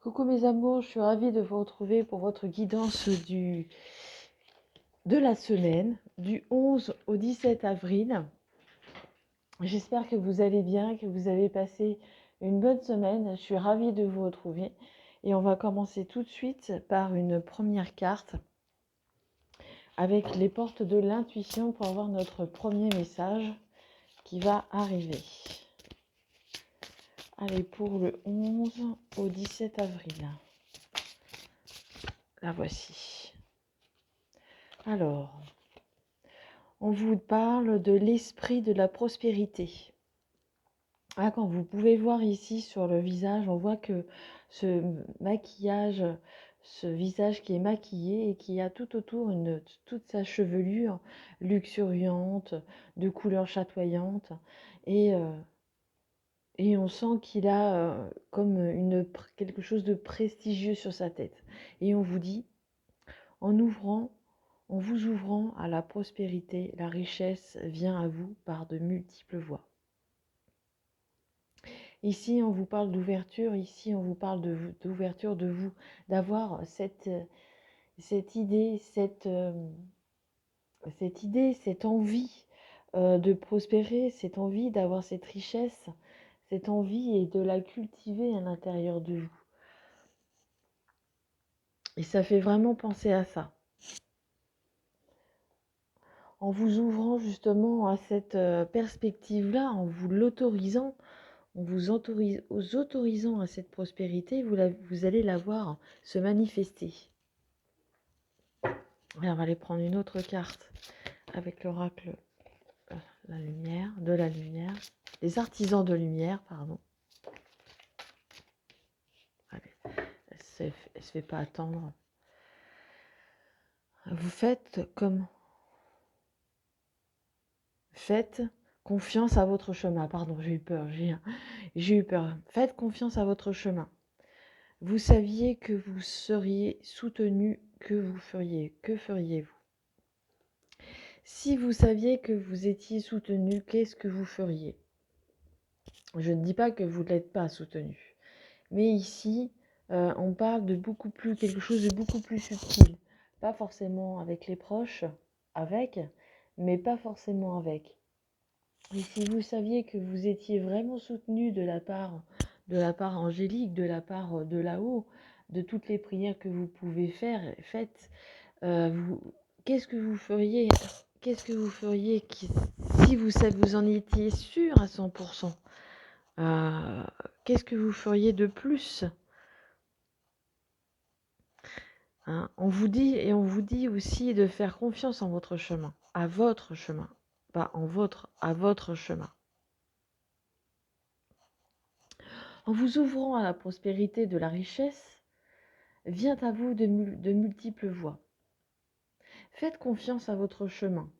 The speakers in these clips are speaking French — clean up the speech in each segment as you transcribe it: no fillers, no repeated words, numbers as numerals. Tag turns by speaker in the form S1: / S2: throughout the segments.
S1: Coucou mes amours, je suis ravie de vous retrouver pour votre guidance de la semaine du 11 au 17 avril. J'espère que vous allez bien, que vous avez passé une bonne semaine. Je suis ravie de vous retrouver et on va commencer tout de suite par une première carte avec les portes de l'intuition pour avoir notre premier message qui va arriver. Allez, pour le 11 au 17 avril. La voici. Alors, on vous parle de l'esprit de la prospérité. Ah, quand vous pouvez voir ici sur le visage, on voit que ce maquillage, ce visage qui est maquillé et qui a tout autour toute sa chevelure luxuriante, de couleur chatoyante. Et on sent qu'il a comme quelque chose de prestigieux sur sa tête. Et on vous dit, en vous ouvrant à la prospérité, la richesse vient à vous par de multiples voies. Ici, on vous parle d'ouverture, ici, on vous parle d'ouverture de vous, d'avoir cette idée, cette envie de prospérer, cette envie d'avoir cette richesse, cette envie et de la cultiver à l'intérieur de vous. Et ça fait vraiment penser à ça. En vous ouvrant justement à cette perspective-là, en vous l'autorisant, en vous autorisant à cette prospérité, vous allez la voir se manifester. Et on va aller prendre une autre carte avec l'oracle de la lumière, les artisans de lumière, pardon. Allez, elle se fait pas attendre. Faites confiance à votre chemin. Pardon, j'ai eu peur. Faites confiance à votre chemin. Vous saviez que vous seriez soutenu, que feriez-vous? Si vous saviez que vous étiez soutenu, qu'est-ce que vous feriez? Je ne dis pas que vous ne l'êtes pas soutenu, mais ici, on parle de quelque chose de beaucoup plus subtil. Pas forcément avec les proches, mais pas forcément avec. Et si vous saviez que vous étiez vraiment soutenu de la part angélique, de la part de là-haut, de toutes les prières que vous pouvez faire, faites, qu'est-ce que vous feriez? Qu'est-ce que vous feriez si vous en étiez sûr à 100%? Qu'est-ce que vous feriez de plus? On vous dit aussi de faire confiance en votre chemin, à votre chemin, pas à votre chemin. En vous ouvrant à la prospérité de la richesse, vient à vous de multiples voies. Faites confiance à votre chemin.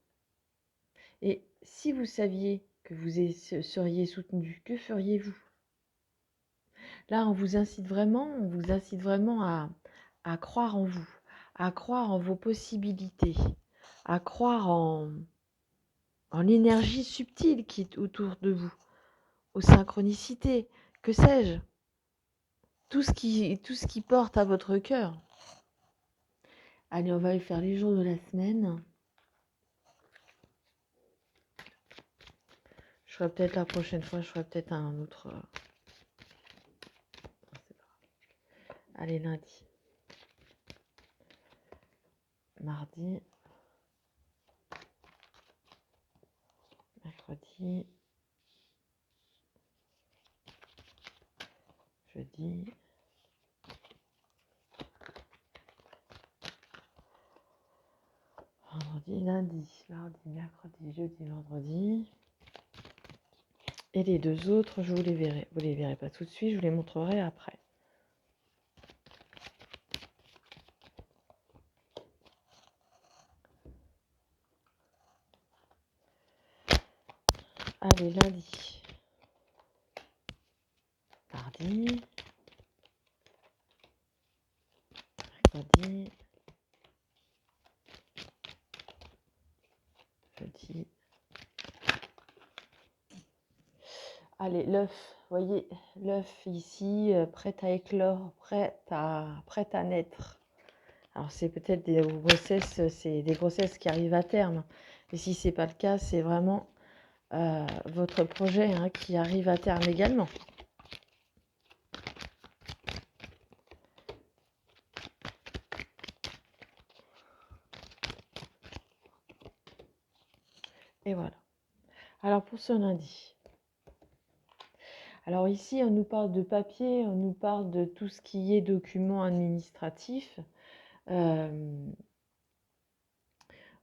S1: Et si vous saviez que vous seriez soutenu, que feriez-vous? Là, on vous incite vraiment à croire en vous, à croire en vos possibilités, à croire en l'énergie subtile qui est autour de vous, aux synchronicités, que sais-je, tout ce qui porte à votre cœur. Allez, on va aller faire les jours de la semaine. Je ferai peut-être la prochaine fois, je ferai peut-être un autre. Allez, lundi, mardi, mercredi, jeudi, vendredi, lundi, mardi, mercredi, jeudi, vendredi. Et les deux autres, je vous les verrai. Vous les verrez pas tout de suite, je vous les montrerai après. Allez, lundi, mardi, mercredi, jeudi. Allez, l'œuf. voyez l'œuf ici, prêt à éclore, prêt à naître. Alors c'est peut-être des grossesses, c'est des grossesses qui arrivent à terme. Et si c'est pas le cas, c'est vraiment votre projet hein, qui arrive à terme également. Et voilà. Alors pour ce lundi. Alors ici, on nous parle de papier, on nous parle de tout ce qui est documents administratifs. On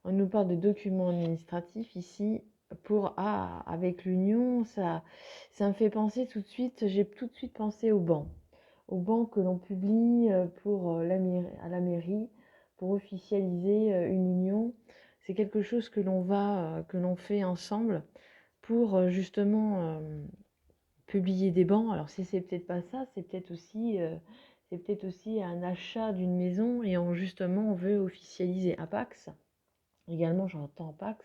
S1: nous parle de documents administratifs ici. Avec l'union, ça me fait penser tout de suite, j'ai tout de suite pensé au banc. Au banc que l'on publie à la mairie pour officialiser une union. C'est quelque chose que l'on fait ensemble pour justement publier des bancs. Alors si c'est peut-être pas ça, c'est peut-être aussi un achat d'une maison et justement on veut officialiser à Pax. Également j'entends Pax.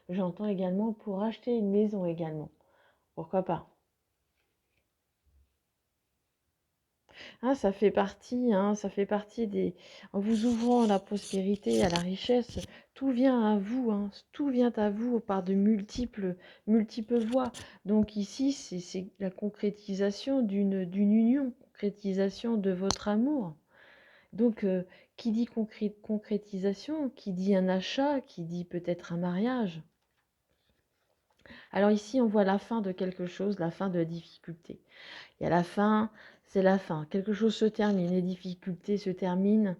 S1: J'entends également pour acheter une maison également. Pourquoi pas? Ça fait partie des... En vous ouvrant à la prospérité, à la richesse, tout vient à vous, tout vient à vous par de multiples voies. Donc ici, c'est la concrétisation d'une union, concrétisation de votre amour. Donc, qui dit concrétisation, qui dit un achat, qui dit peut-être un mariage. Alors ici, on voit la fin de quelque chose, la fin de la difficulté. Il y a la fin, c'est la fin. Quelque chose se termine, les difficultés se terminent.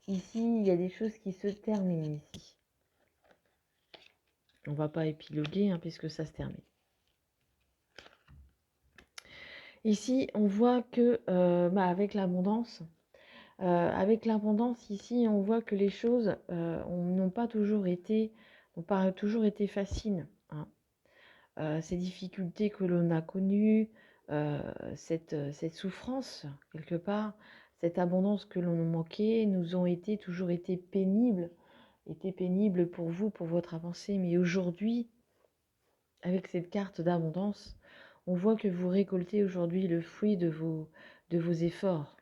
S1: Ici, il y a des choses qui se terminent ici. On ne va pas épiloguer puisque ça se termine. Ici, on voit que avec l'abondance, ici, on voit que les choses n'ont pas toujours été faciles. Ces difficultés que l'on a connues, cette souffrance, quelque part, cette abondance que l'on a manquée, nous ont toujours été pénibles pour vous, pour votre avancée. Mais aujourd'hui, avec cette carte d'abondance, on voit que vous récoltez aujourd'hui le fruit de vos efforts.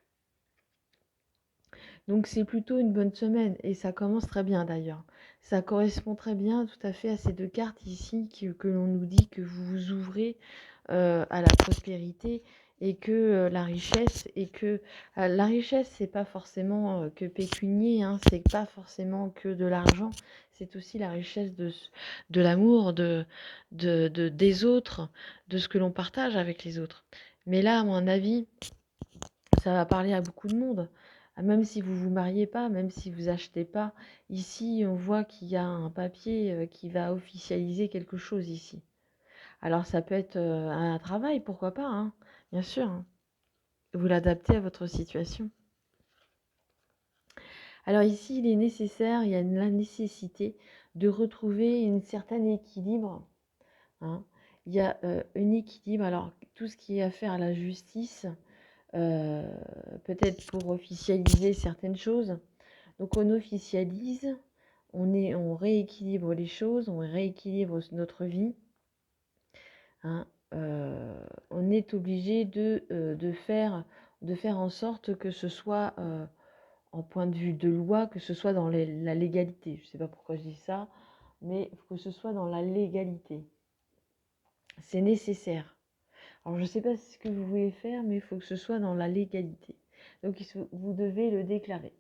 S1: Donc c'est plutôt une bonne semaine et ça commence très bien d'ailleurs. Ça correspond très bien tout à fait à ces deux cartes ici que l'on nous dit que vous vous ouvrez à la prospérité et que la richesse c'est pas forcément que pécunier, c'est pas forcément que de l'argent, c'est aussi la richesse de l'amour des autres, de ce que l'on partage avec les autres. Mais là, à mon avis, ça va parler à beaucoup de monde. Même si vous vous mariez pas, même si vous achetez pas, ici on voit qu'il y a un papier qui va officialiser quelque chose ici. Alors ça peut être un travail, pourquoi pas, bien sûr. Vous l'adaptez à votre situation. Alors ici, il y a la nécessité de retrouver un certain équilibre. Il y a un équilibre, alors tout ce qui est affaire à la justice, peut-être pour officialiser certaines choses. Donc on officialise, on rééquilibre les choses, on rééquilibre notre vie. On est obligé de faire en sorte que ce soit, en point de vue de loi, que ce soit dans la légalité. Je ne sais pas pourquoi je dis ça, mais que ce soit dans la légalité. C'est nécessaire. Alors je ne sais pas ce que vous voulez faire, mais il faut que ce soit dans la légalité. Donc vous devez le déclarer.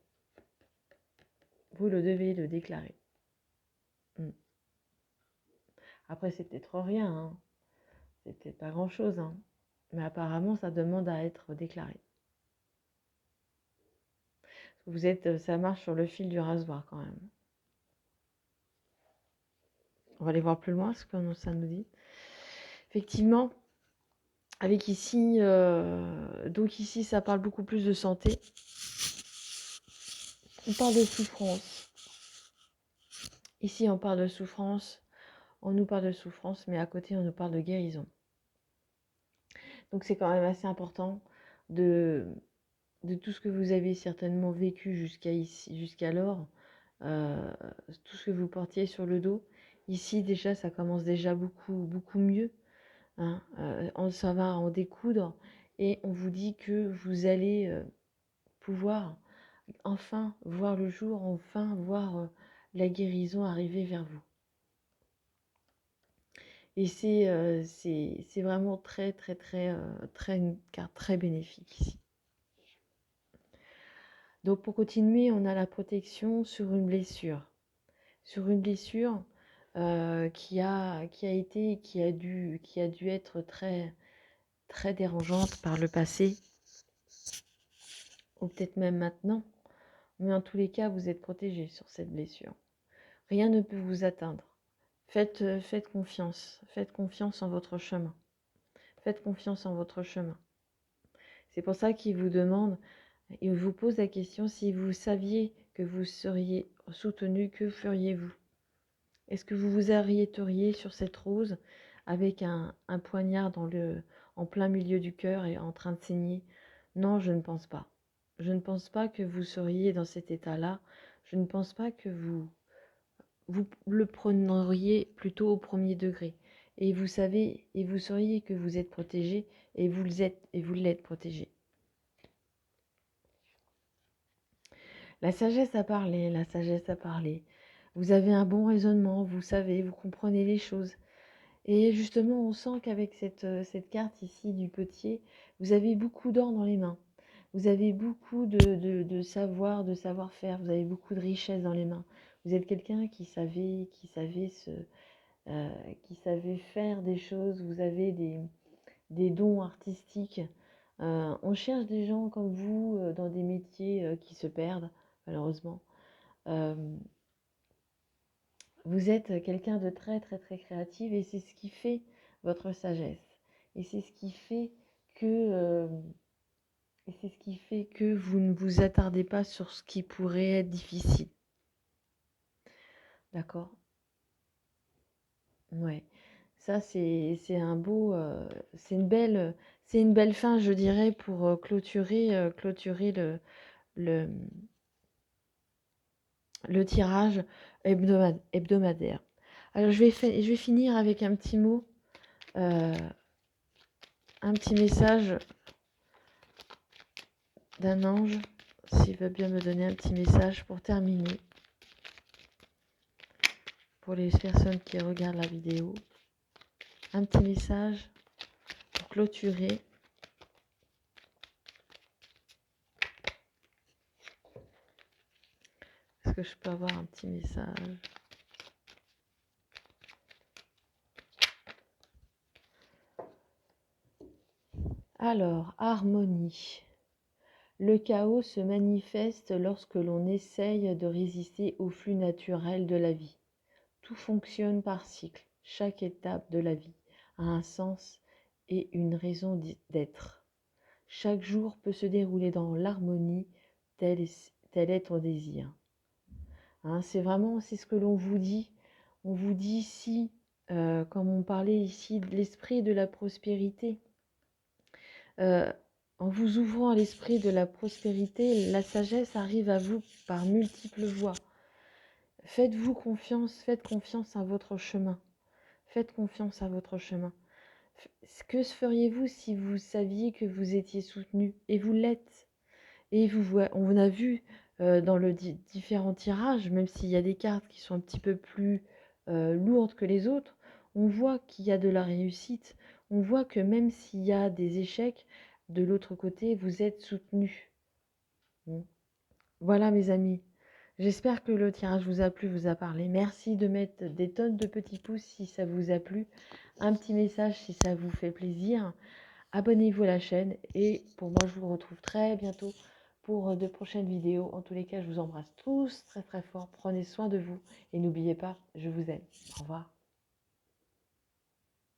S1: Vous le devez le déclarer. Après, c'est peut-être rien, c'est peut-être pas grand-chose, mais apparemment, ça demande à être déclaré. Ça marche sur le fil du rasoir quand même. On va aller voir plus loin ce que ça nous dit. Effectivement, avec ici, donc ici, ça parle beaucoup plus de santé. On parle de souffrance. Ici, on parle de souffrance. On nous parle de souffrance, mais à côté, on nous parle de guérison. Donc, c'est quand même assez important de tout ce que vous avez certainement vécu jusqu'alors, tout ce que vous portiez sur le dos. Ici, déjà, ça commence déjà beaucoup, beaucoup mieux. hein, ça va en découdre et on vous dit que vous allez pouvoir enfin voir le jour, enfin voir la guérison arriver vers vous. Et c'est vraiment une carte très bénéfique ici. Donc pour continuer, on a la protection sur une blessure. Sur une blessure qui a dû être très dérangeante par le passé, ou peut-être même maintenant. Mais en tous les cas, vous êtes protégé sur cette blessure. Rien ne peut vous atteindre. Faites confiance en votre chemin. Faites confiance en votre chemin. C'est pour ça qu'il vous demande, il vous pose la question, si vous saviez que vous seriez soutenu, que feriez-vous? Est-ce que vous vous arrêteriez sur cette rose avec un poignard en plein milieu du cœur et en train de saigner? Non, je ne pense pas. Je ne pense pas que vous seriez dans cet état-là. Je ne pense pas que vous le preniez plutôt au premier degré. Et vous savez, et vous sauriez que vous êtes protégé, et vous l'êtes protégé. La sagesse a parlé, la sagesse a parlé. Vous avez un bon raisonnement, vous savez, vous comprenez les choses. Et justement, on sent qu'avec cette carte ici du potier, vous avez beaucoup d'or dans les mains. Vous avez beaucoup de savoir, de savoir-faire. Vous avez beaucoup de richesse dans les mains. Vous êtes quelqu'un qui savait faire des choses. Vous avez des dons artistiques. On cherche des gens comme vous dans des métiers qui se perdent, malheureusement. Vous êtes quelqu'un de très créatif et c'est ce qui fait votre sagesse. Et c'est ce qui fait que vous ne vous attardez pas sur ce qui pourrait être difficile. D'accord? Ouais. Ça c'est un beau c'est une belle fin, je dirais, pour clôturer le le tirage hebdomadaire. Alors je vais finir avec un petit mot, un petit message d'un ange, s'il veut bien me donner un petit message pour terminer, pour les personnes qui regardent la vidéo. Un petit message pour clôturer. Est-ce que je peux avoir un petit message? Alors, harmonie. Le chaos se manifeste lorsque l'on essaye de résister au flux naturel de la vie. Tout fonctionne par cycle. Chaque étape de la vie a un sens et une raison d'être. Chaque jour peut se dérouler dans l'harmonie, tel est ton désir. Hein, c'est ce que l'on vous dit. On vous dit ici, comme on parlait ici de l'esprit de la prospérité, en vous ouvrant à l'esprit de la prospérité, la sagesse arrive à vous par multiples voies. Faites confiance à votre chemin. Faites confiance à votre chemin. Que feriez-vous si vous saviez que vous étiez soutenu? Et vous l'êtes. Et on a vu dans le différents tirages, même s'il y a des cartes qui sont un petit peu plus lourdes que les autres, on voit qu'il y a de la réussite. On voit que même s'il y a des échecs, de l'autre côté, vous êtes soutenu. Bon. Voilà mes amis. J'espère que le tirage vous a plu, vous a parlé. Merci de mettre des tonnes de petits pouces si ça vous a plu. Un petit message si ça vous fait plaisir. Abonnez-vous à la chaîne et pour moi, je vous retrouve très bientôt pour de prochaines vidéos. En tous les cas, je vous embrasse tous très fort. Prenez soin de vous et n'oubliez pas, je vous aime. Au revoir.